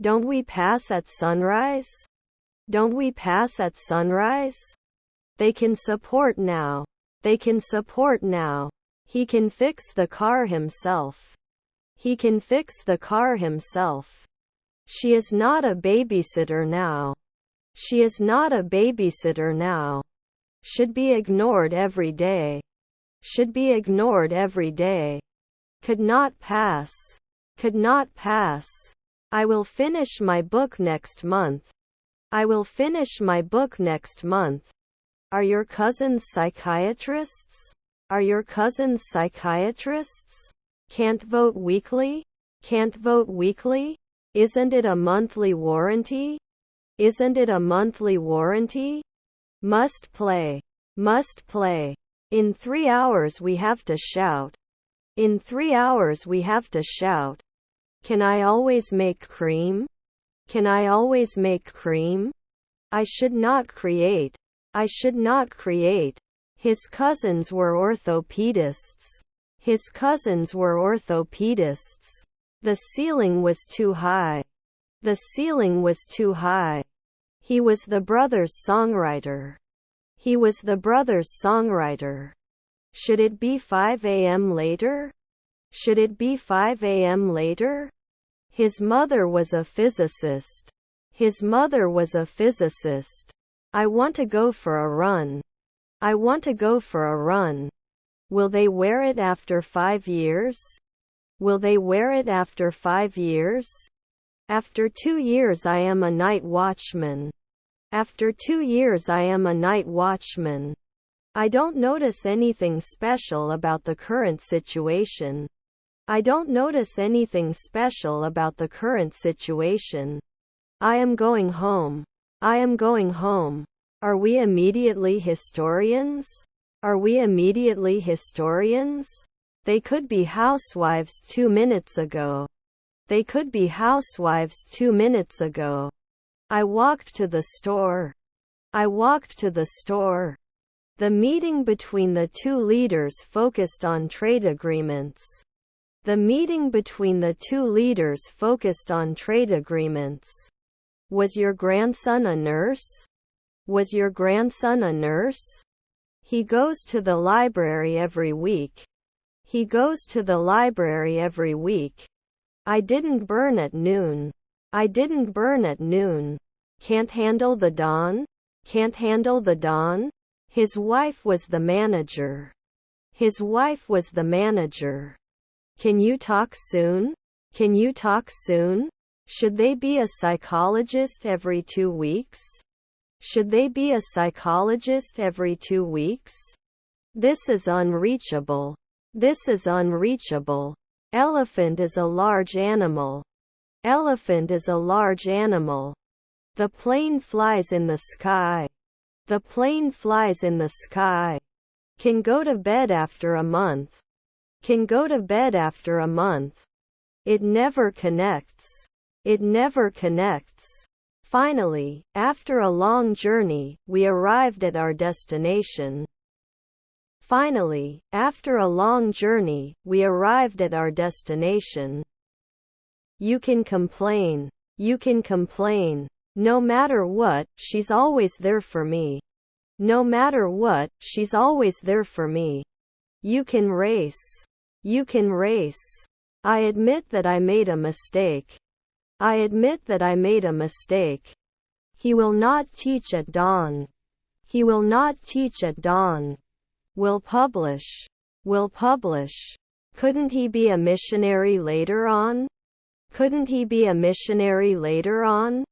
Don't we pass at sunrise? Don't we pass at sunrise? They can support now. They can support now. He can fix the car himself. He can fix the car himself. She is not a babysitter now. She is not a babysitter now. Should be ignored every day. Should be ignored every day. Could not pass. Could not pass. I will finish my book next month. I will finish my book next month. Are your cousins psychiatrists? Are your cousins psychiatrists? Can't vote weekly? Can't vote weekly? Isn't it a monthly warranty? Isn't it a monthly warranty? Must play. Must play. In 3 hours we have to shout. In 3 hours we have to shout. Can I always make cream? Can I always make cream? I should not create. I should not create. His cousins were orthopedists. His cousins were orthopedists. The ceiling was too high. The ceiling was too high. He was the brother's songwriter. He was the brother's songwriter. Should it be 5 a.m. later? Should it be 5 a.m. later? His mother was a physicist. His mother was a physicist. I want to go for a run. I want to go for a run. Will they wear it after 5 years? Will they wear it after 5 years? After 2 years I am a night watchman. After 2 years I am a night watchman. I don't notice anything special about the current situation. I don't notice anything special about the current situation. I am going home. I am going home. Are we immediately historians? Are we immediately historians? They could be housewives 2 minutes ago. They could be housewives 2 minutes ago. I walked to the store. I walked to the store. The meeting between the two leaders focused on trade agreements. The meeting between the two leaders focused on trade agreements. Was your grandson a nurse? Was your grandson a nurse? He goes to the library every week. He goes to the library every week. I didn't burn at noon. I didn't burn at noon. Can't handle the dawn? Can't handle the dawn? His wife was the manager. His wife was the manager. Can you talk soon? Can you talk soon? Should they be a psychologist every 2 weeks? Should they be a psychologist every 2 weeks? This is unreachable. This is unreachable. Elephant is a large animal. Elephant is a large animal. The plane flies in the sky. The plane flies in the sky. Can go to bed after a month. Can go to bed after a month. It never connects. It never connects. Finally, after a long journey, we arrived at our destination. Finally, after a long journey, we arrived at our destination. You can complain. You can complain. No matter what, she's always there for me. No matter what, she's always there for me. You can race. You can race. I admit that I made a mistake. I admit that I made a mistake. He will not teach at dawn. He will not teach at dawn. Will publish. Will publish. Couldn't he be a missionary later on? Couldn't he be a missionary later on?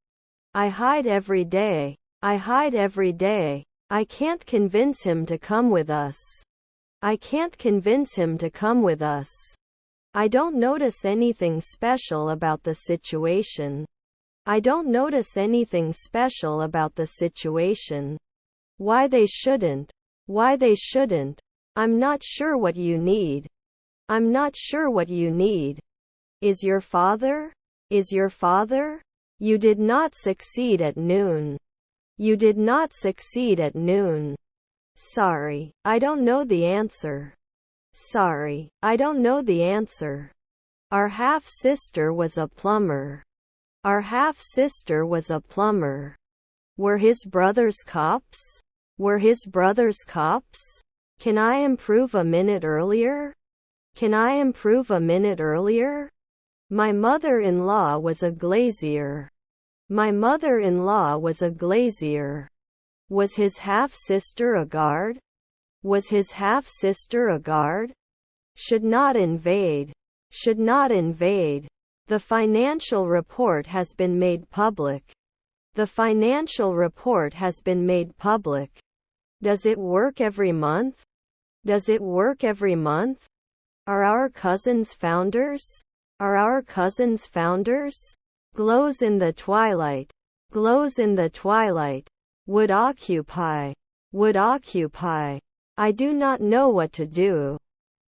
I hide every day. I hide every day. I can't convince him to come with us. I can't convince him to come with us. I don't notice anything special about the situation. I don't notice anything special about the situation. Why they shouldn't. Why they shouldn't. I'm not sure what you need. I'm not sure what you need. Is your father? Is your father? You did not succeed at noon. You did not succeed at noon. Sorry, I don't know the answer. Sorry, I don't know the answer. Our half-sister was a plumber. Our half-sister was a plumber. Were his brothers cops? Were his brothers cops? Can I improve a minute earlier? Can I improve a minute earlier? My mother-in-law was a glazier. My mother-in-law was a glazier. Was his half-sister a guard? Was his half-sister a guard? Should not invade. Should not invade. The financial report has been made public. The financial report has been made public. Does it work every month? Does it work every month? Are our cousins founders? Are our cousins founders? Glows in the twilight. Glows in the twilight. Would occupy. Would occupy. I do not know what to do.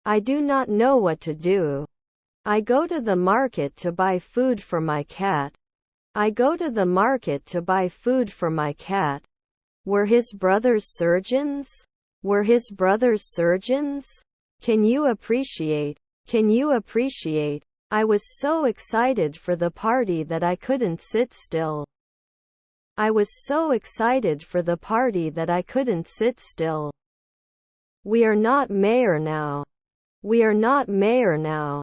I do not know what to do. I go to the market to buy food for my cat. I go to the market to buy food for my cat. Were his brothers surgeons? Were his brothers surgeons? Can you appreciate? Can you appreciate? I was so excited for the party that I couldn't sit still. I was so excited for the party that I couldn't sit still. We are not mayor now. We are not mayor now.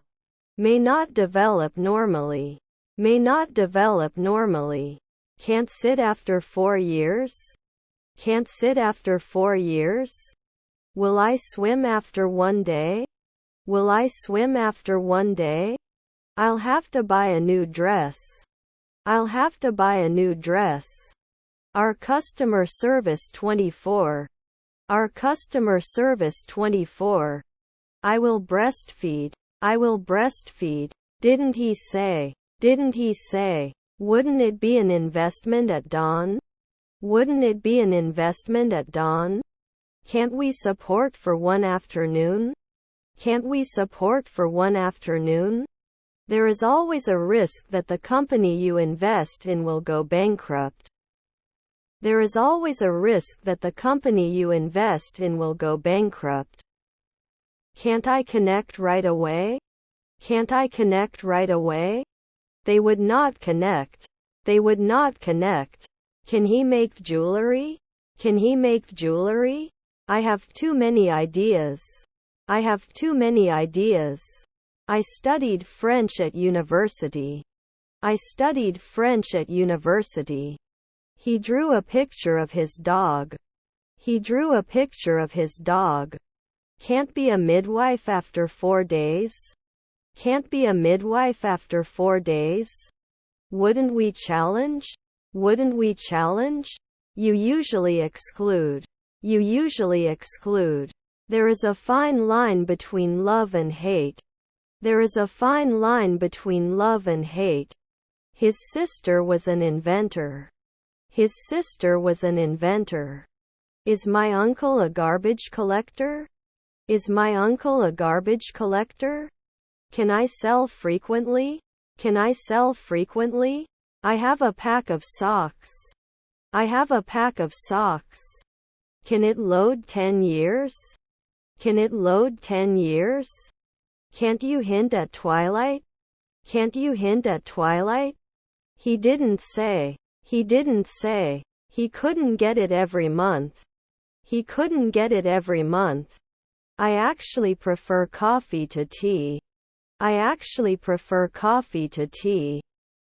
May not develop normally. May not develop normally. Can't sit after 4 years? Can't sit after 4 years? Will I swim after 1 day? Will I swim after 1 day? I'll have to buy a new dress. I'll have to buy a new dress. Our customer service 24. Our customer service 24. I will breastfeed. I will breastfeed. Didn't he say? Didn't he say? Wouldn't it be an investment at dawn? Wouldn't it be an investment at dawn? Can't we support for one afternoon? Can't we support for one afternoon? There is always a risk that the company you invest in will go bankrupt. There is always a risk that the company you invest in will go bankrupt. Can't I connect right away? Can't I connect right away? They would not connect. They would not connect. Can he make jewelry? Can he make jewelry? I have too many ideas. I have too many ideas. I studied French at university. I studied French at university. He drew a picture of his dog. He drew a picture of his dog. Can't be a midwife after 4 days? Can't be a midwife after 4 days? Wouldn't we challenge? Wouldn't we challenge? You usually exclude. You usually exclude. There is a fine line between love and hate. There is a fine line between love and hate. His sister was an inventor. His sister was an inventor. Is my uncle a garbage collector? Is my uncle a garbage collector? Can I sell frequently? Can I sell frequently? I have a pack of socks. I have a pack of socks. Can it load 10 years? Can it load 10 years? Can't you hint at twilight? Can't you hint at twilight? He didn't say. He didn't say. He couldn't get it every month. He couldn't get it every month. I actually prefer coffee to tea. I actually prefer coffee to tea.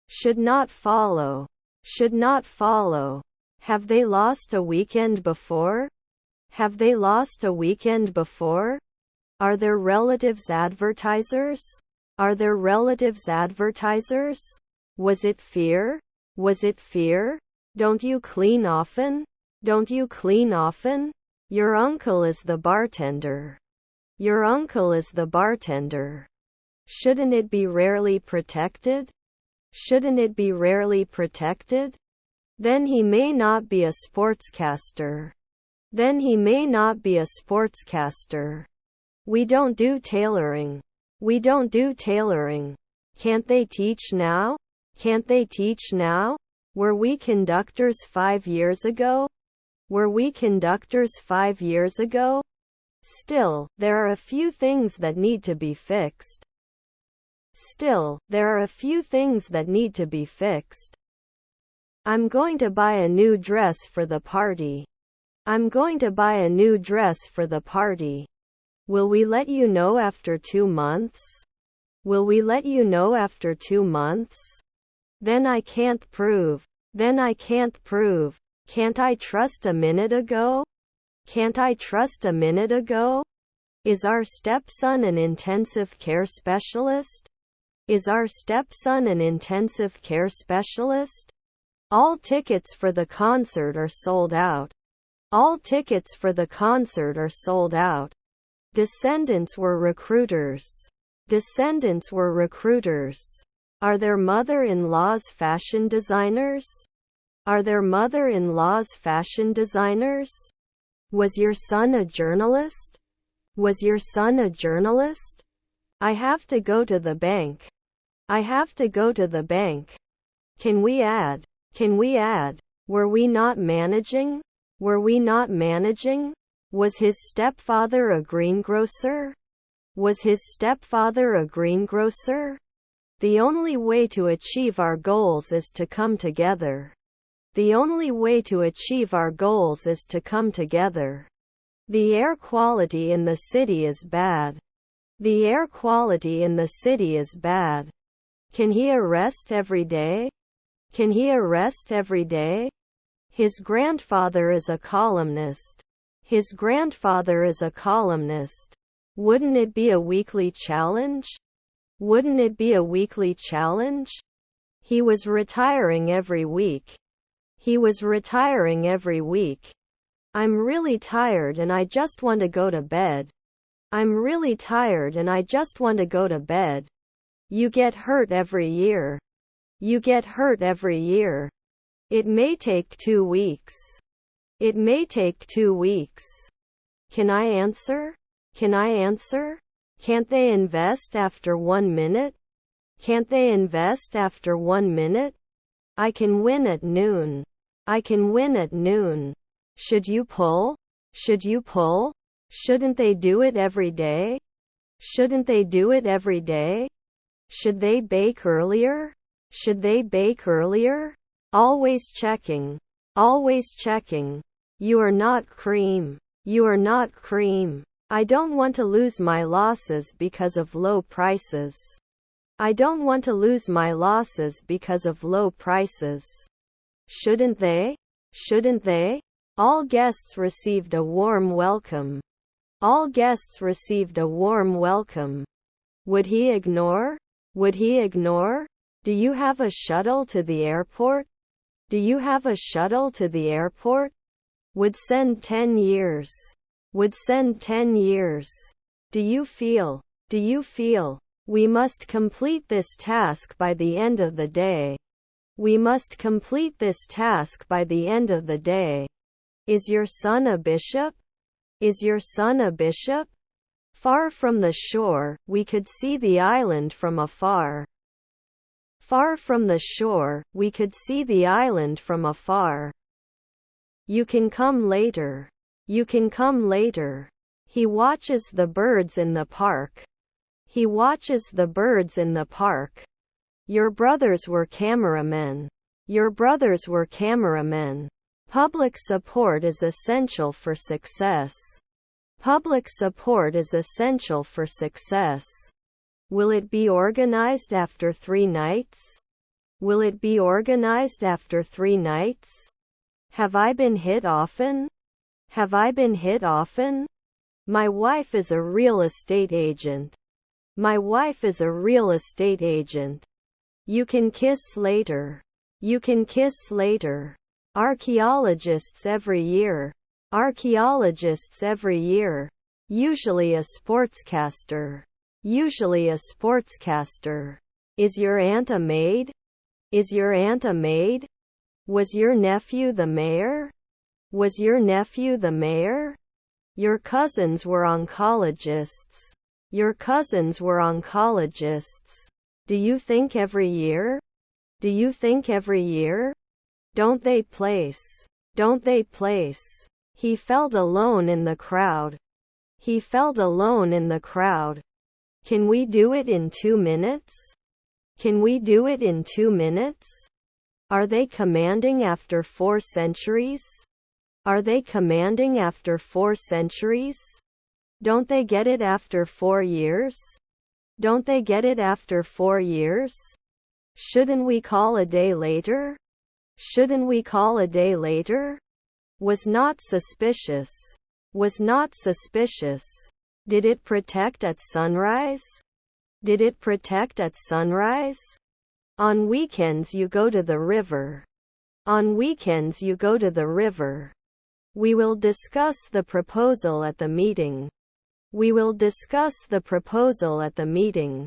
Should not follow. Should not follow. Have they lost a weekend before? Have they lost a weekend before? Are their relatives advertisers? Are their relatives advertisers? Was it fear? Was it fear? Don't you clean often? Don't you clean often? Your uncle is the bartender. Your uncle is the bartender. Shouldn't it be rarely protected? Shouldn't it be rarely protected? Then he may not be a sportscaster. Then he may not be a sportscaster. We don't do tailoring. We don't do tailoring. Can't they teach now? Can't they teach now? Were we conductors 5 years ago? Were we conductors 5 years ago? Still, there are a few things that need to be fixed. Still, there are a few things that need to be fixed. I'm going to buy a new dress for the party. I'm going to buy a new dress for the party. Will we let you know after 2 months? Will we let you know after 2 months? Then I can't prove. Then I can't prove. Can't I trust a minute ago? Can't I trust a minute ago? Is our stepson an intensive care specialist? Is our stepson an intensive care specialist? All tickets for the concert are sold out. All tickets for the concert are sold out. Descendants were recruiters. Descendants were recruiters. Are their mother-in-laws fashion designers? Are their mother-in-laws fashion designers? Was your son a journalist? Was your son a journalist? I have to go to the bank. I have to go to the bank. Can we add? Can we add? Were we not managing? Were we not managing? Was his stepfather a greengrocer? Was his stepfather a greengrocer? The only way to achieve our goals is to come together. The only way to achieve our goals is to come together. The air quality in the city is bad. The air quality in the city is bad. Can he arrest every day? Can he arrest every day? His grandfather is a columnist. His grandfather is a columnist. Wouldn't it be a weekly challenge? Wouldn't it be a weekly challenge? He was retiring every week. He was retiring every week. I'm really tired and I just want to go to bed. I'm really tired and I just want to go to bed. You get hurt every year. You get hurt every year. It may take 2 weeks. It may take 2 weeks. Can I answer? Can I answer? Can't they invest after 1 minute? Can't they invest after 1 minute? I can win at noon. I can win at noon. Should you pull? Should you pull? Shouldn't they do it every day? Shouldn't they do it every day? Should they bake earlier? Should they bake earlier? Always checking. Always checking. You are not cream. You are not cream. I don't want to lose my losses because of low prices. I don't want to lose my losses because of low prices. Shouldn't they? Shouldn't they? All guests received a warm welcome. All guests received a warm welcome. Would he ignore? Would he ignore? Do you have a shuttle to the airport? Do you have a shuttle to the airport? Would send 10 years. Would send 10 years. Do you feel? Do you feel? We must complete this task by the end of the day. We must complete this task by the end of the day. Is your son a bishop? Is your son a bishop? Far from the shore, we could see the island from afar. Far from the shore, we could see the island from afar. You can come later. You can come later. He watches the birds in the park. He watches the birds in the park. Your brothers were cameramen. Your brothers were cameramen. Public support is essential for success. Public support is essential for success. Will it be organized after 3 nights? Will it be organized after 3 nights? Have I been hit often? Have I been hit often? My wife is a real estate agent. My wife is a real estate agent. You can kiss later. You can kiss later. Archaeologists every year. Archaeologists every year. Usually a sportscaster. Usually a sportscaster. Is your aunt a maid? Is your aunt a maid? Was your nephew the mayor? Was your nephew the mayor? Your cousins were oncologists. Your cousins were oncologists. Do you think every year? Do you think every year? Don't they place? Don't they place? He felt alone in the crowd. He felt alone in the crowd. Can we do it in 2 minutes? Can we do it in 2 minutes? Are they commanding after 4 centuries? Are they commanding after 4 centuries? Don't they get it after 4 years? Don't they get it after 4 years? Shouldn't we call a day later? Shouldn't we call a day later? Was not suspicious. Was not suspicious. Did it protect at sunrise? Did it protect at sunrise? On weekends you go to the river. On weekends you go to the river. We will discuss the proposal at the meeting. We will discuss the proposal at the meeting.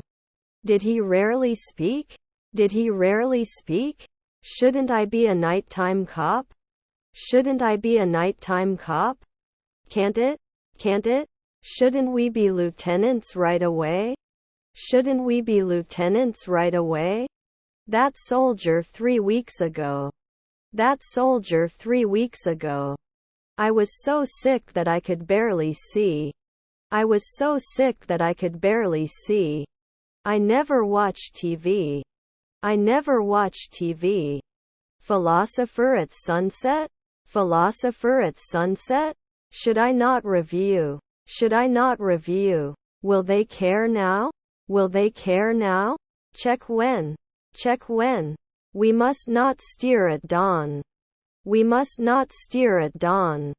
Did he rarely speak? Did he rarely speak? Shouldn't I be a nighttime cop? Shouldn't I be a nighttime cop? Can't it? Can't it? Shouldn't we be lieutenants right away? Shouldn't we be lieutenants right away? That soldier 3 weeks ago. That soldier 3 weeks ago. I was so sick that I could barely see. I was so sick that I could barely see. I never watch TV. I never watch TV. Philosopher at sunset? Philosopher at sunset? Should I not review? Should I not review? Will they care now? Will they care now? Check when. Check when. We must not steer at dawn. We must not steer at dawn.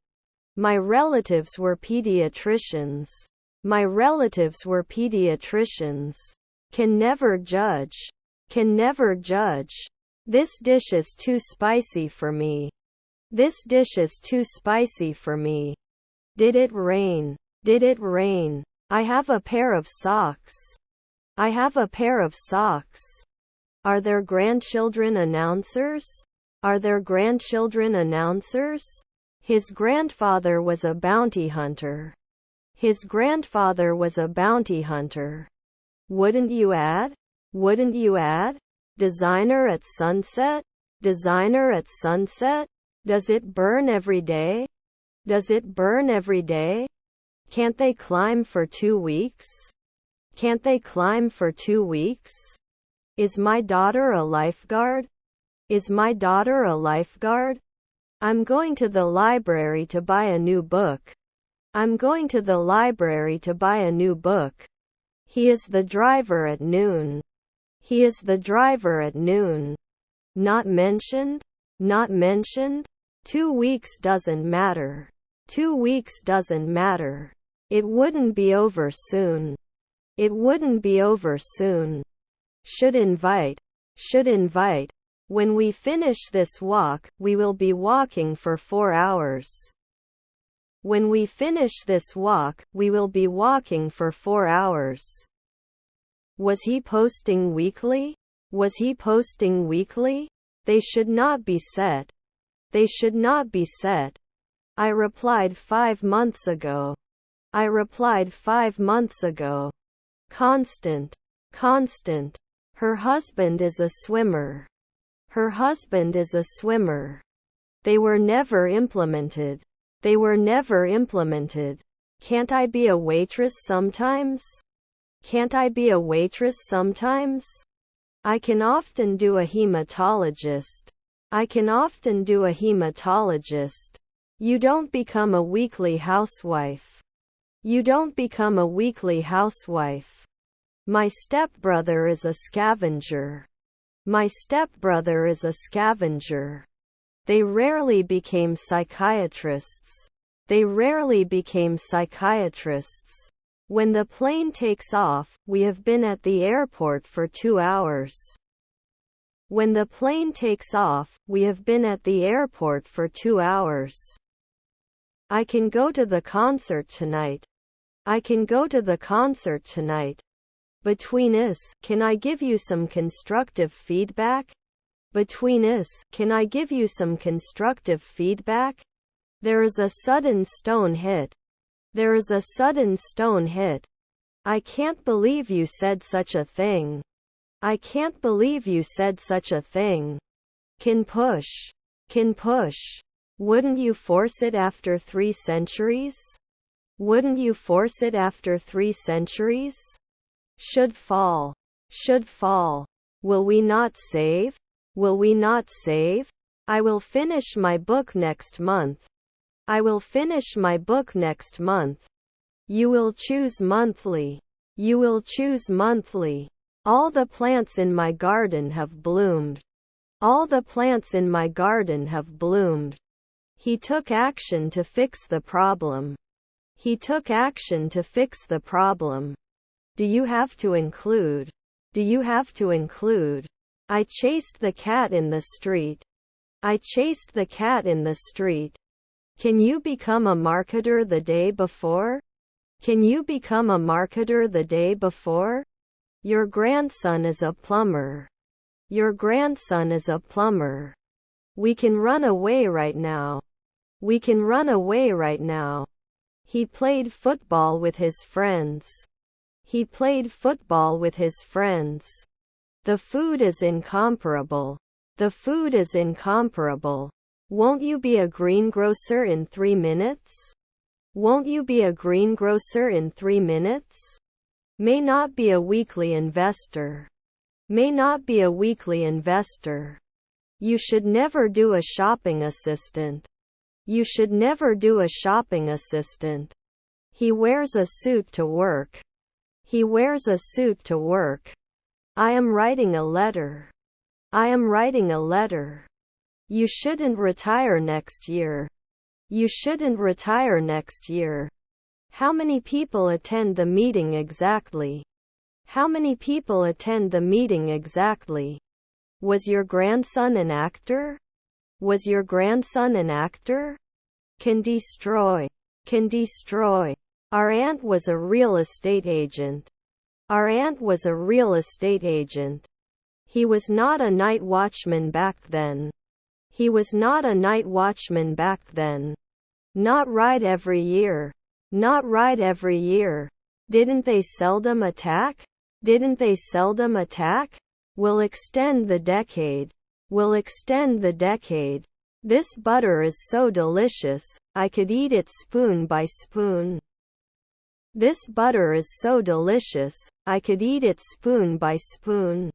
My relatives were pediatricians. My relatives were pediatricians. Can never judge. Can never judge. This dish is too spicy for me. This dish is too spicy for me. Did it rain? Did it rain? I have a pair of socks. I have a pair of socks. Are there grandchildren announcers? Are there grandchildren announcers? His grandfather was a bounty hunter. His grandfather was a bounty hunter. Wouldn't you add? Wouldn't you add? Designer at sunset? Designer at sunset? Does it burn every day? Does it burn every day? Can't they climb for 2 weeks? Can't they climb for 2 weeks? Is my daughter a lifeguard? Is my daughter a lifeguard? I'm going to the library to buy a new book. I'm going to the library to buy a new book. He is the driver at noon. He is the driver at noon. Not mentioned? Not mentioned? 2 weeks doesn't matter. 2 weeks doesn't matter. It wouldn't be over soon. It wouldn't be over soon. Should invite. Should invite. When we finish this walk, we will be walking for 4 hours. When we finish this walk, we will be walking for 4 hours. Was he posting weekly? Was he posting weekly? They should not be set. They should not be set. I replied 5 months ago. I replied 5 months ago. Constant. Constant. Her husband is a swimmer. Her husband is a swimmer. They were never implemented. They were never implemented. Can't I be a waitress sometimes? Can't I be a waitress sometimes? I can often do a hematologist. I can often do a hematologist. You don't become a weekly housewife. You don't become a weekly housewife. My stepbrother is a scavenger. My stepbrother is a scavenger. They rarely became psychiatrists. They rarely became psychiatrists. When the plane takes off, we have been at the airport for 2 hours. When the plane takes off, we have been at the airport for 2 hours. I can go to the concert tonight. I can go to the concert tonight. Between us, can I give you some constructive feedback? Between us, can I give you some constructive feedback? There is a sudden stone hit. There is a sudden stone hit. I can't believe you said such a thing. I can't believe you said such a thing. Can push. Can push. Wouldn't you force it after 3 centuries? Wouldn't you force it after 3 centuries? should fall, should fall. Will we not save? Will we not save? I will finish my book next month. I will finish my book next month. You will choose monthly. You will choose monthly. All the plants in my garden have bloomed. All the plants in my garden have bloomed. He took action to fix the problem. He took action to fix the problem. Do you have to include? Do you have to include? I chased the cat in the street. I chased the cat in the street. Can you become a marketer the day before? Can you become a marketer the day before? Your grandson is a plumber. Your grandson is a plumber. We can run away right now. We can run away right now. He played football with his friends. He played football with his friends. The food is incomparable. The food is incomparable. Won't you be a greengrocer in 3 minutes? Won't you be a greengrocer in 3 minutes? May not be a weekly investor. May not be a weekly investor. You should never do a shopping assistant. You should never do a shopping assistant. He wears a suit to work. He wears a suit to work. I am writing a letter. I am writing a letter. You shouldn't retire next year. You shouldn't retire next year. How many people attend the meeting exactly? How many people attend the meeting exactly? Was your grandson an actor? Was your grandson an actor? Can destroy. Can destroy. Our aunt was a real estate agent. Our aunt was a real estate agent. He was not a night watchman back then. He was not a night watchman back then. Not right every year. Not right every year. Didn't they seldom attack? Didn't they seldom attack? Will extend the decade. Will extend the decade. This butter is so delicious, I could eat it spoon by spoon. This butter is so delicious, I could eat it spoon by spoon.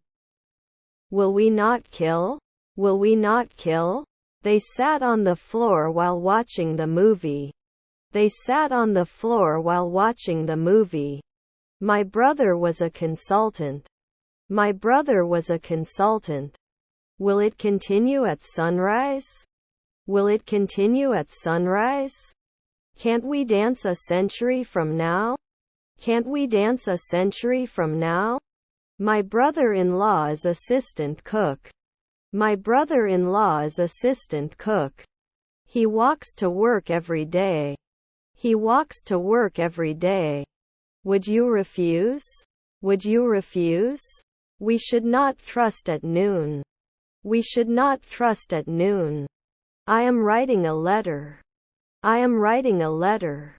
Will we not kill? Will we not kill? They sat on the floor while watching the movie. They sat on the floor while watching the movie. My brother was a consultant. My brother was a consultant. Will it continue at sunrise? Will it continue at sunrise? Can't we dance a century from now? Can't we dance a century from now? My brother-in-law is assistant cook. My brother-in-law is assistant cook. He walks to work every day. He walks to work every day. Would you refuse? Would you refuse? We should not trust at noon. We should not trust at noon. I am writing a letter. I am writing a letter.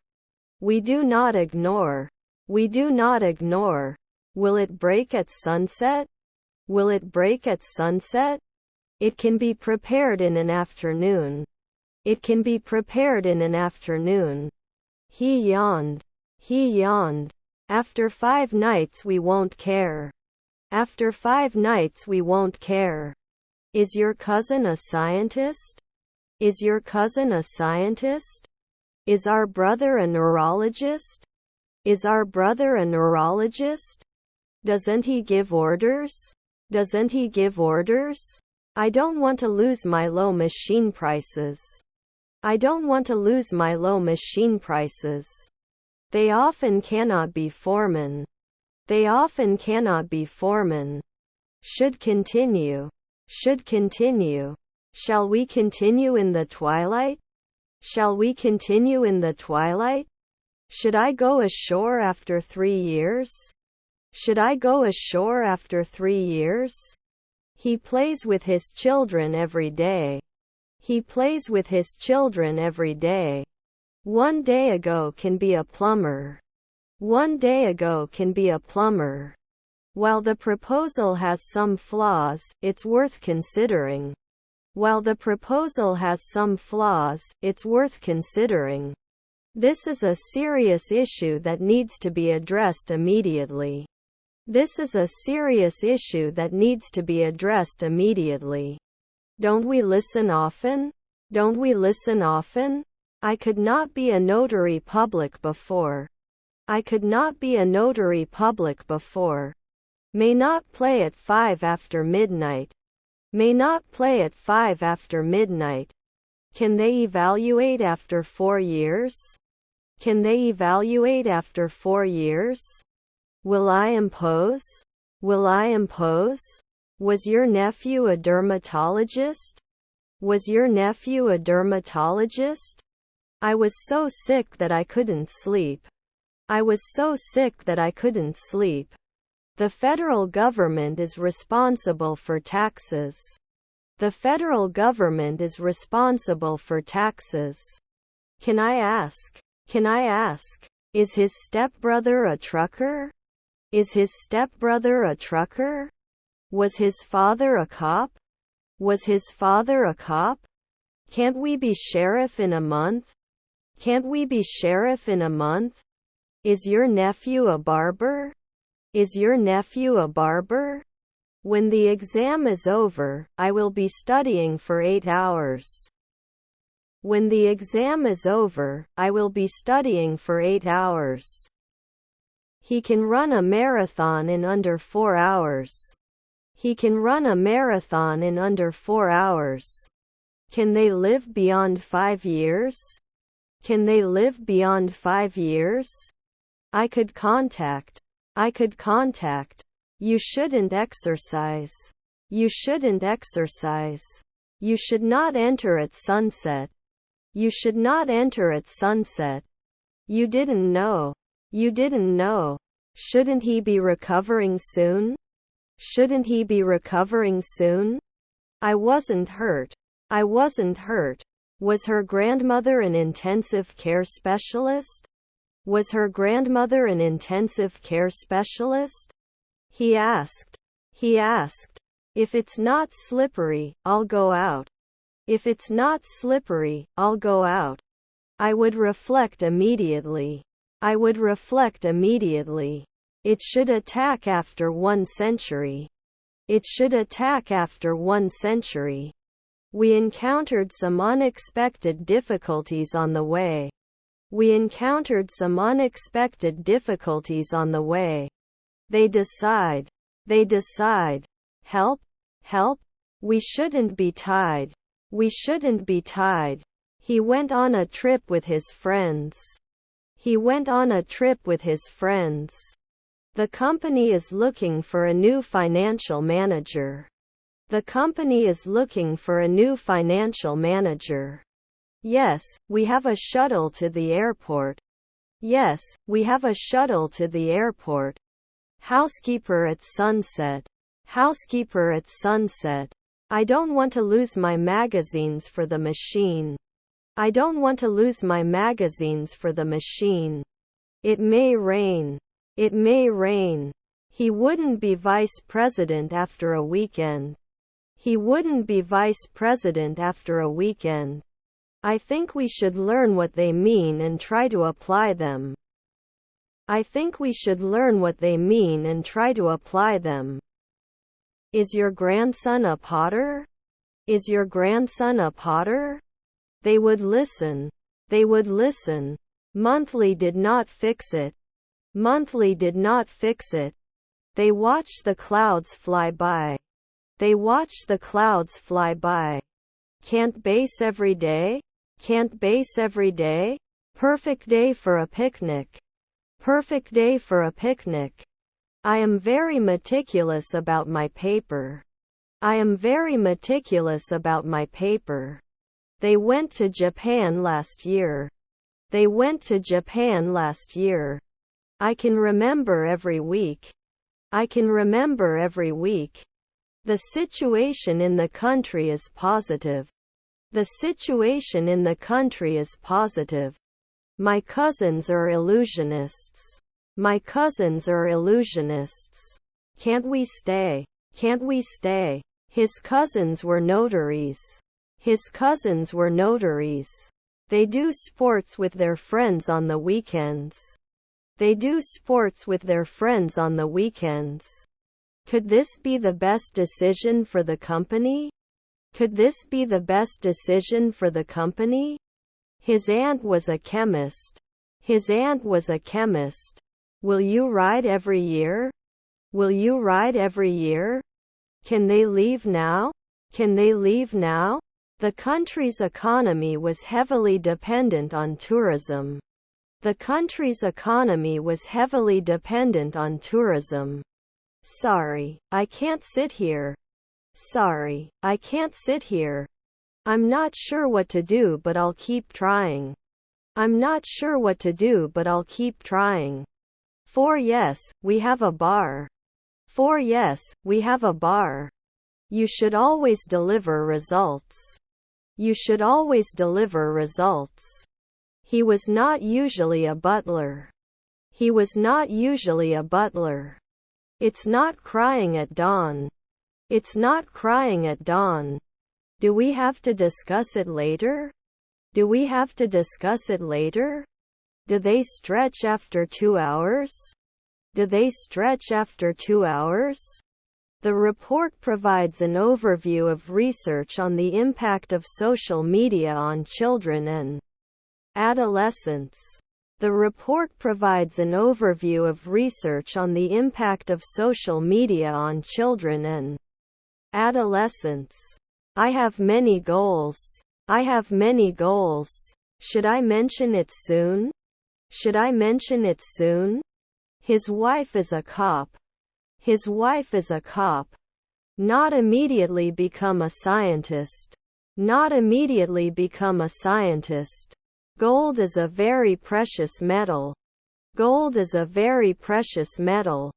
We do not ignore. We do not ignore. Will it break at sunset? Will it break at sunset? It can be prepared in an afternoon. It can be prepared in an afternoon. He yawned. He yawned. After 5 nights we won't care. After 5 nights we won't care. Is your cousin a scientist? Is your cousin a scientist? Is our brother a neurologist? Is our brother a neurologist? Doesn't he give orders? Doesn't he give orders? I don't want to lose my low machine prices. I don't want to lose my low machine prices. They often cannot be foreman. They often cannot be foreman. Should continue. Should continue. Shall we continue in the twilight? Shall we continue in the twilight? Should I go ashore after 3 years? Should I go ashore after 3 years? He plays with his children every day. He plays with his children every day. 1 day ago can be a plumber. 1 day ago can be a plumber. While the proposal has some flaws, it's worth considering. While the proposal has some flaws, it's worth considering. This is a serious issue that needs to be addressed immediately. This is a serious issue that needs to be addressed immediately. Don't we listen often? Don't we listen often? I could not be a notary public before. I could not be a notary public before. May not play at 5 after midnight. May not play at 5 after midnight. Can they evaluate after 4 years? Can they evaluate after 4 years? Will I impose? Will I impose? Was your nephew a dermatologist? Was your nephew a dermatologist? I was so sick that I couldn't sleep. I was so sick that I couldn't sleep. The federal government is responsible for taxes. The federal government is responsible for taxes. Can I ask? Can I ask? Is his stepbrother a trucker? Is his stepbrother a trucker? Was his father a cop? Was his father a cop? Can't we be sheriff in a month? Can't we be sheriff in a month? Is your nephew a barber? Is your nephew a barber? When the exam is over, I will be studying for 8 hours. When the exam is over, I will be studying for 8 hours. He can run a marathon in under 4 hours. He can run a marathon in under 4 hours. Can they live beyond 5 years? Can they live beyond 5 years? I could contact. You shouldn't exercise. You shouldn't exercise. You should not enter at sunset. You should not enter at sunset. You didn't know. You didn't know. Shouldn't he be recovering soon? Shouldn't he be recovering soon? I wasn't hurt. I wasn't hurt. Was her grandmother an intensive care specialist? Was her grandmother an intensive care specialist? He asked. He asked. If it's not slippery, I'll go out. If it's not slippery, I'll go out. I would reflect immediately. I would reflect immediately. It should attack after 1 century. It should attack after 1 century. We encountered some unexpected difficulties on the way. We encountered some unexpected difficulties on the way. They decide. They decide. Help? Help? We shouldn't be tied. We shouldn't be tied. He went on a trip with his friends. He went on a trip with his friends. The company is looking for a new financial manager. The company is looking for a new financial manager. Yes, we have a shuttle to the airport. Yes, we have a shuttle to the airport. Housekeeper at sunset. Housekeeper at sunset. I don't want to lose my magazines for the machine. I don't want to lose my magazines for the machine. It may rain. It may rain. He wouldn't be vice president after a weekend. He wouldn't be vice president after a weekend. I think we should learn what they mean and try to apply them. I think we should learn what they mean and try to apply them. Is your grandson a potter? Is your grandson a potter? They would listen. They would listen. Monthly did not fix it. Monthly did not fix it. They watched the clouds fly by. They watched the clouds fly by. Can't base every day? Can't base every day? Perfect day for a picnic. Perfect day for a picnic. I am very meticulous about my paper. I am very meticulous about my paper. They went to Japan last year. They went to Japan last year. I can remember every week. I can remember every week. The situation in the country is positive. The situation in the country is positive. My cousins are illusionists. My cousins are illusionists. Can't we stay? Can't we stay? His cousins were notaries. His cousins were notaries. They do sports with their friends on the weekends. They do sports with their friends on the weekends. Could this be the best decision for the company? Could this be the best decision for the company? His aunt was a chemist. His aunt was a chemist. Will you ride every year? Will you ride every year? Can they leave now? Can they leave now? The country's economy was heavily dependent on tourism. The country's economy was heavily dependent on tourism. Sorry, I can't sit here. Sorry, I can't sit here. I'm not sure what to do, but I'll keep trying. I'm not sure what to do, but I'll keep trying. For yes, we have a bar. For yes, we have a bar. You should always deliver results. You should always deliver results. He was not usually a butler. He was not usually a butler. It's not crying at dawn. It's not crying at dawn. Do we have to discuss it later? Do we have to discuss it later? Do they stretch after 2 hours? Do they stretch after 2 hours? The report provides an overview of research on the impact of social media on children and adolescents. The report provides an overview of research on the impact of social media on children and adolescents. I have many goals. I have many goals. Should I mention it soon? Should I mention it soon? His wife is a cop. His wife is a cop. Not immediately become a scientist. Not immediately become a scientist. Gold is a very precious metal. Gold is a very precious metal.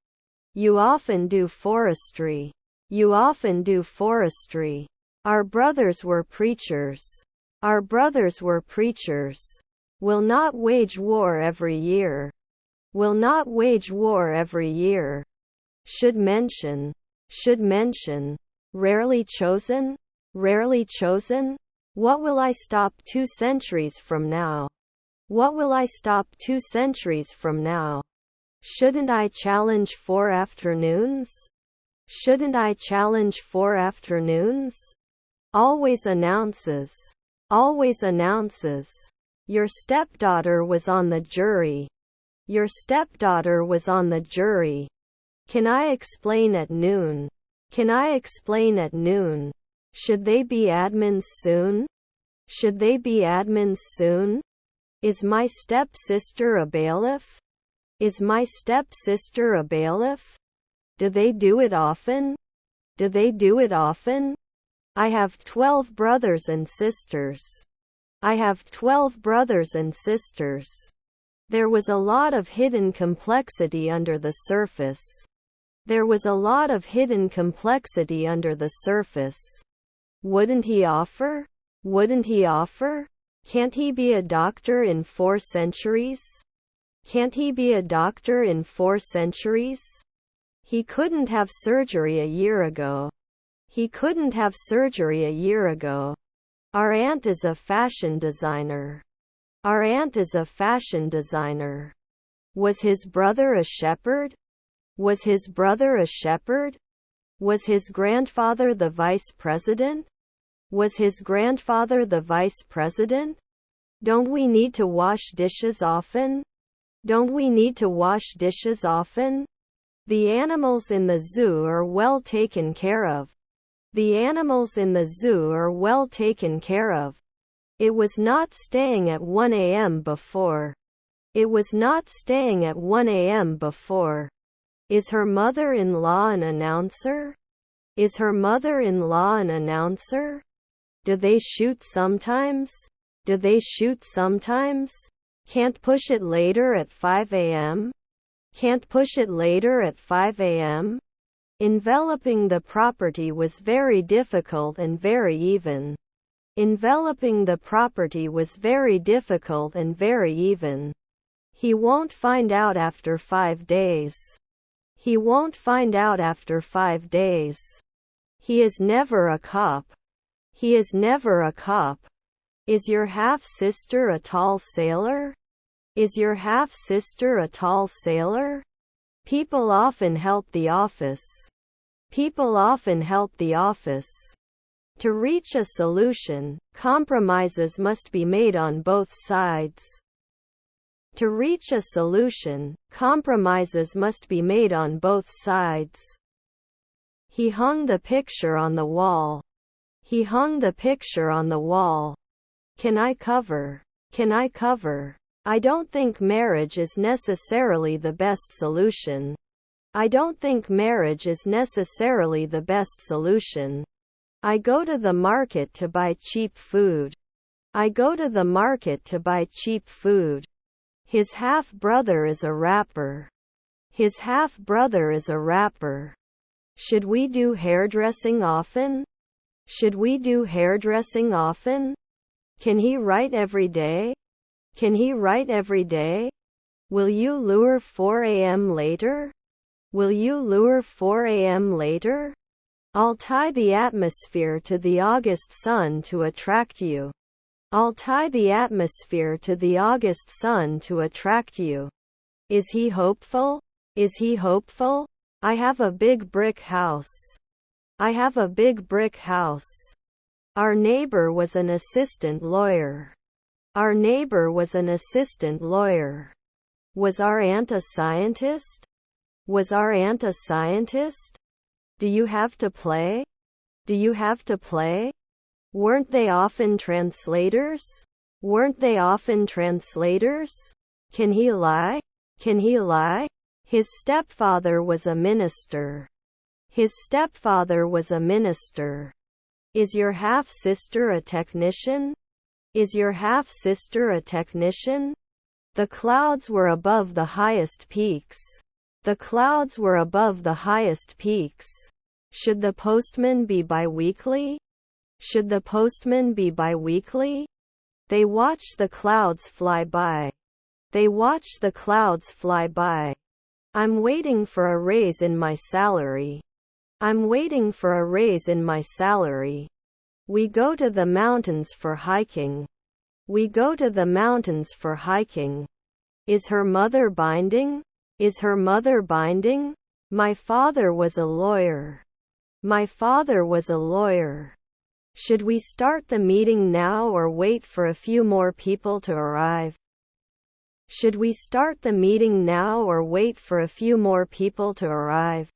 You often do forestry. You often do forestry. Our brothers were preachers. Our brothers were preachers. Will not wage war every year. Will not wage war every year. Should mention. Should mention. Rarely chosen? Rarely chosen? What will I stop 2 centuries from now? What will I stop 2 centuries from now? Shouldn't I challenge 4 afternoons? Shouldn't I challenge 4 afternoons? Always announces. Always announces. Your stepdaughter was on the jury. Your stepdaughter was on the jury. Can I explain at noon? Can I explain at noon? Should they be admins soon? Should they be admins soon? Is my stepsister a bailiff? Is my stepsister a bailiff? Do they do it often? Do they do it often? I have 12 brothers and sisters. I have 12 brothers and sisters. There was a lot of hidden complexity under the surface. There was a lot of hidden complexity under the surface. Wouldn't he offer? Wouldn't he offer? Can't he be a doctor in 4 centuries? Can't he be a doctor in 4 centuries? He couldn't have surgery a year ago. He couldn't have surgery a year ago. Our aunt is a fashion designer. Our aunt is a fashion designer. Was his brother a shepherd? Was his brother a shepherd? Was his grandfather the vice president? Was his grandfather the vice president? Don't we need to wash dishes often? Don't we need to wash dishes often? The animals in the zoo are well taken care of. The animals in the zoo are well taken care of. It was not staying at 1 a.m. before. It was not staying at 1 a.m. before. Is her mother-in-law an announcer? Is her mother-in-law an announcer? Do they shoot sometimes? Do they shoot sometimes? Can't push it later at 5 a.m.? Can't push it later at 5 a.m.? Enveloping the property was very difficult and very even. Enveloping the property was very difficult and very even. He won't find out after 5 days. He won't find out after 5 days. He is never a cop. He is never a cop. Is your half-sister a tall sailor? Is your half-sister a tall sailor? People often help the office. People often help the office. To reach a solution, compromises must be made on both sides. To reach a solution, compromises must be made on both sides. He hung the picture on the wall. He hung the picture on the wall. Can I cover? Can I cover? I don't think marriage is necessarily the best solution. I don't think marriage is necessarily the best solution. I go to the market to buy cheap food. I go to the market to buy cheap food. His half-brother is a rapper. His half-brother is a rapper. Should we do hairdressing often? Should we do hairdressing often? Can he write every day? Can he write every day? Will you lure 4 a.m. later? Will you lure 4 a.m. later? I'll tie the atmosphere to the August sun to attract you. I'll tie the atmosphere to the August sun to attract you. Is he hopeful? Is he hopeful? I have a big brick house. I have a big brick house. Our neighbor was an assistant lawyer. Our neighbor was an assistant lawyer. Was our aunt a scientist? Was our aunt a scientist? Do you have to play? Do you have to play? Weren't they often translators? Weren't they often translators? Can he lie? Can he lie? His stepfather was a minister. His stepfather was a minister. Is your half-sister a technician? Is your half-sister a technician? The clouds were above the highest peaks. The clouds were above the highest peaks. Should the postman be bi-weekly? Should the postman be bi-weekly? They watch the clouds fly by. They watch the clouds fly by. I'm waiting for a raise in my salary. I'm waiting for a raise in my salary. We go to the mountains for hiking. We go to the mountains for hiking. Is her mother binding? Is her mother binding? My father was a lawyer. My father was a lawyer. Should we start the meeting now or wait for a few more people to arrive? Should we start the meeting now or wait for a few more people to arrive?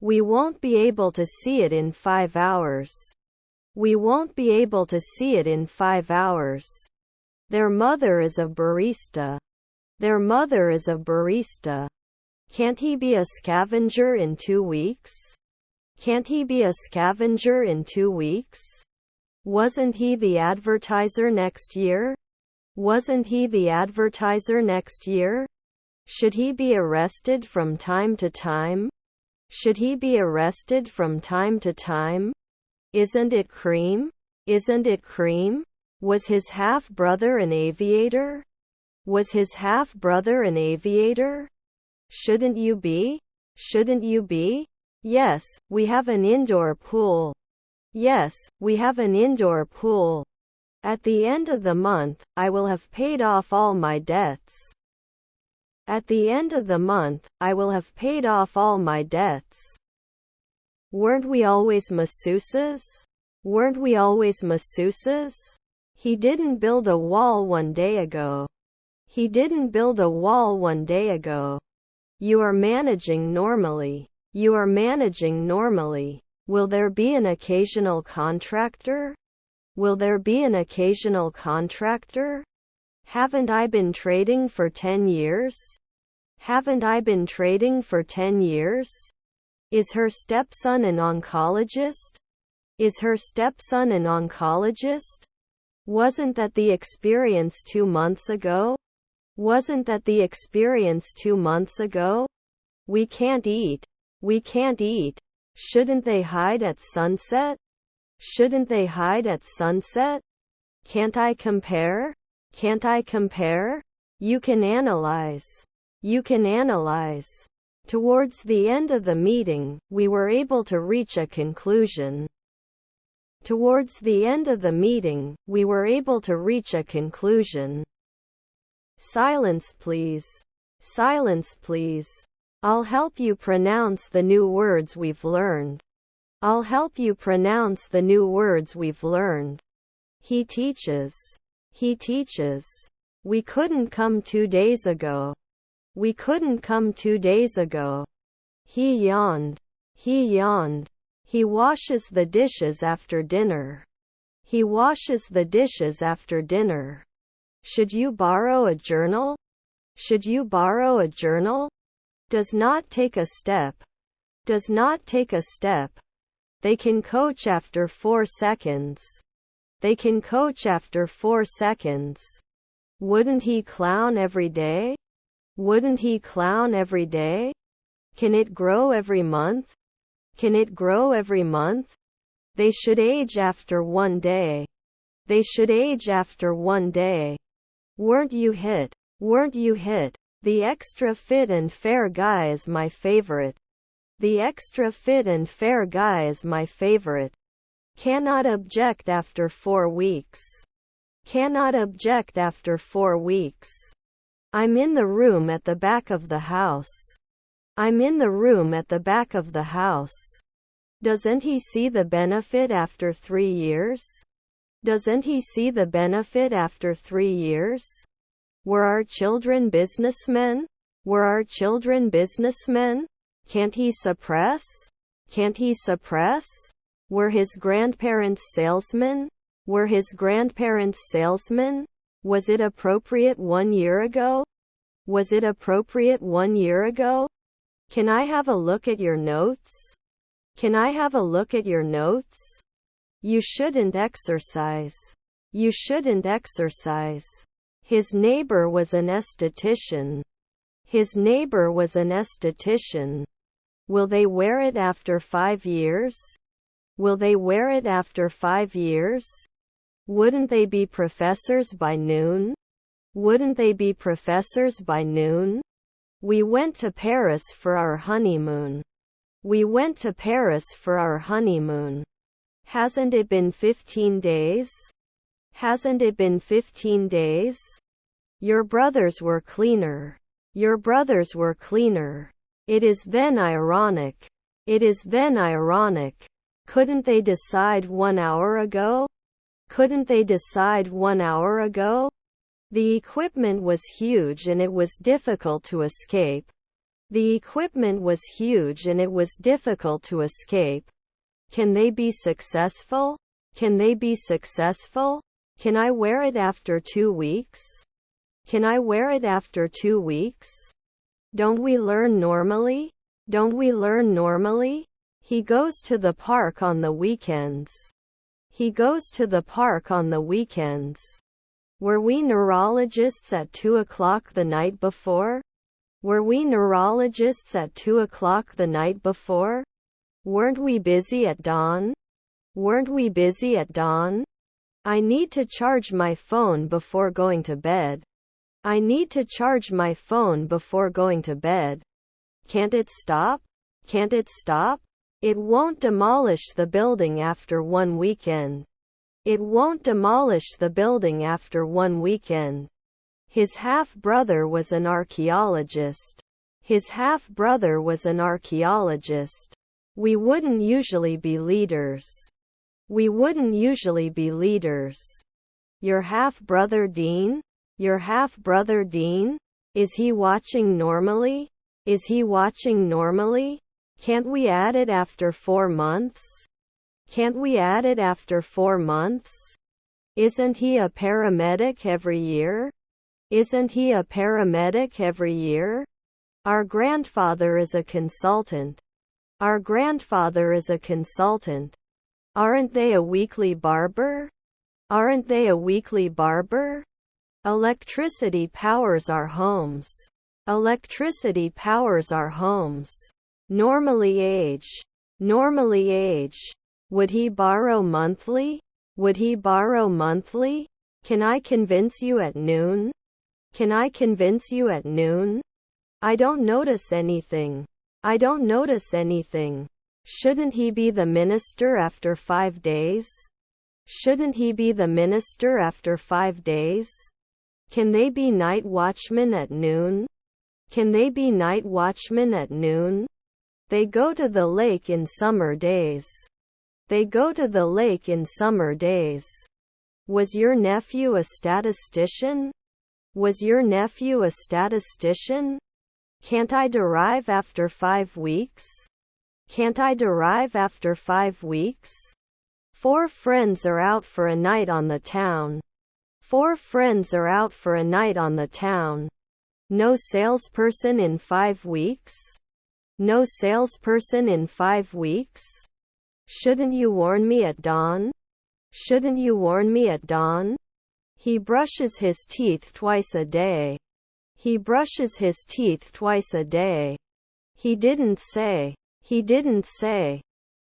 We won't be able to see it in 5 hours. We won't be able to see it in 5 hours. Their mother is a barista. Their mother is a barista. Can't he be a scavenger in 2 weeks? Can't he be a scavenger in 2 weeks? Wasn't he the advertiser next year? Wasn't he the advertiser next year? Should he be arrested from time to time? Should he be arrested from time to time? Isn't it cream? Isn't it cream? Was his half-brother an aviator? Was his half-brother an aviator? Shouldn't you be? Shouldn't you be? Yes, we have an indoor pool. Yes, we have an indoor pool. At the end of the month, I will have paid off all my debts. At the end of the month, I will have paid off all my debts. Weren't we always masseuses? Weren't we always masseuses? He didn't build a wall one day ago. He didn't build a wall one day ago. You are managing normally. You are managing normally. Will there be an occasional contractor? Will there be an occasional contractor? Haven't I been trading for 10 years? Haven't I been trading for 10 years? Is her stepson an oncologist? Is her stepson an oncologist? Wasn't that the experience 2 months ago? Wasn't that the experience 2 months ago? We can't eat. We can't eat. Shouldn't they hide at sunset? Shouldn't they hide at sunset? Can't I compare? Can't I compare? You can analyze. You can analyze. Towards the end of the meeting, we were able to reach a conclusion. Towards the end of the meeting, we were able to reach a conclusion. Silence please. Silence please. I'll help you pronounce the new words we've learned. I'll help you pronounce the new words we've learned. He teaches. He teaches. We couldn't come 2 days ago. We couldn't come 2 days ago. He yawned. He yawned. He washes the dishes after dinner. He washes the dishes after dinner. Should you borrow a journal? Should you borrow a journal? Does not take a step. Does not take a step. They can coach after 4 seconds. They can coach after 4 seconds. Wouldn't he clown every day? Wouldn't he clown every day? Can it grow every month? Can it grow every month? They should age after 1 day. They should age after 1 day. Weren't you hit? Weren't you hit? The extra fit and fair guy is my favorite. The extra fit and fair guy is my favorite. Cannot object after 4 weeks. Cannot object after 4 weeks. I'm in the room at the back of the house. I'm in the room at the back of the house. Doesn't he see the benefit after 3 years? Doesn't he see the benefit after 3 years? Were our children businessmen? Were our children businessmen? Can't he suppress? Can't he suppress? Were his grandparents salesmen? Were his grandparents salesmen? Was it appropriate 1 year ago? Was it appropriate 1 year ago? Can I have a look at your notes? Can I have a look at your notes? You shouldn't exercise. You shouldn't exercise. His neighbor was an esthetician. His neighbor was an esthetician. Will they wear it after 5 years? Will they wear it after 5 years? Wouldn't they be professors by noon? Wouldn't they be professors by noon? We went to Paris for our honeymoon. We went to Paris for our honeymoon. Hasn't it been 15 days? Hasn't it been 15 days? Your brothers were cleaner. Your brothers were cleaner. It is then ironic. It is then ironic. Couldn't they decide 1 hour ago? Couldn't they decide 1 hour ago? The equipment was huge and it was difficult to escape. The equipment was huge and it was difficult to escape. Can they be successful? Can they be successful? Can I wear it after 2 weeks? Can I wear it after 2 weeks? Don't we learn normally? Don't we learn normally? He goes to the park on the weekends. He goes to the park on the weekends. Were we neurologists at 2 o'clock the night before? Were we neurologists at 2 o'clock the night before? Weren't we busy at dawn? Weren't we busy at dawn? I need to charge my phone before going to bed. I need to charge my phone before going to bed. Can't it stop? Can't it stop? It won't demolish the building after 1 weekend. It won't demolish the building after 1 weekend. His half-brother was an archaeologist. His half-brother was an archaeologist. We wouldn't usually be leaders. We wouldn't usually be leaders. Your half-brother Dean? Your half-brother Dean? Is he watching normally? Is he watching normally? Can't we add it after 4 months? Can't we add it after 4 months? Isn't he a paramedic every year? Isn't he a paramedic every year? Our grandfather is a consultant. Our grandfather is a consultant. Aren't they a weekly barber? Aren't they a weekly barber? Electricity powers our homes. Electricity powers our homes. Normally age. Normally age. Would he borrow monthly? Would he borrow monthly? Can I convince you at noon? Can I convince you at noon? I don't notice anything. I don't notice anything. Shouldn't he be the minister after 5 days? Shouldn't he be the minister after 5 days? Can they be night watchmen at noon? Can they be night watchmen at noon? They go to the lake in summer days. They go to the lake in summer days. Was your nephew a statistician? Was your nephew a statistician? Can't I derive after 5 weeks? Can't I derive after 5 weeks? 4 friends are out for a night on the town. 4 friends are out for a night on the town. No salesperson in 5 weeks? No salesperson in 5 weeks? Shouldn't you warn me at dawn? Shouldn't you warn me at dawn? He brushes his teeth twice a day. He brushes his teeth twice a day. He didn't say. He didn't say.